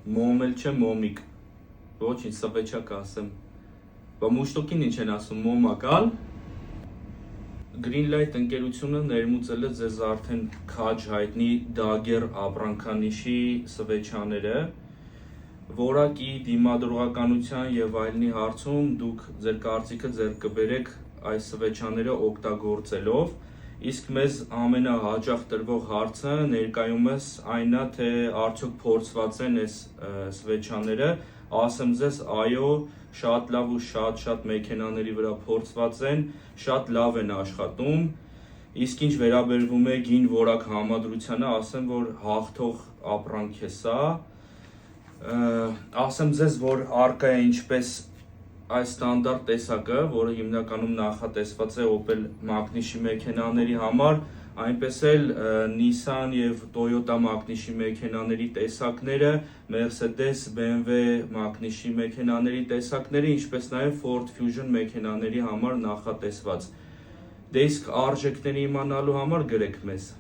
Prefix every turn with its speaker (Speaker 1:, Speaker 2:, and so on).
Speaker 1: մոմ էլ չէ, մոմիկ։ Ոչինչ, սվեչակ ասեմ։ Բա մուշտոկին ինչ են ասում, մոմակալ։ Greenlight ընկերությունը ներմուծել է ձեզ արդեն քաջ հայտնի Dagger ապրանքանիշի սվեչաները, որակի դիմադրողականության եւ այլնի հարցում դուք ձեր կարծիքը ձեռք կբերեք այս սվեչաները օգտագործելով, իսկ մեզ ամենահաճախ տրվող հարցը ներկայումս այնա, թե արդյոք փորձված են այս սվեչաները, ասեմ ձեզ, այո, շատ լավ ու շատ մեքենաների վրա փորձված են, շատ լավ են աշխատում, իսկ ինչ վերաբերվում է գին որակ համադրությանը, ասեմ, որ հաղթող ապրանք է սա, ասեմ ձեզ, որ առկա է ինչպես այս ստանդարտ տեսակը, որը հիմնականում նախատեսված է Opel Magnishi մեքենաների համար, այնպես էլ Nissan եւ Toyota Magnishi մեքենաների տեսակները, Mercedes, BMW Magnishi մեքենաների տեսակները, ինչպես նաեւ Ford Fusion մեքենաների համար նախատեսված։ Դե իսկ արժեքների իմանալու համար գրեք մեզ։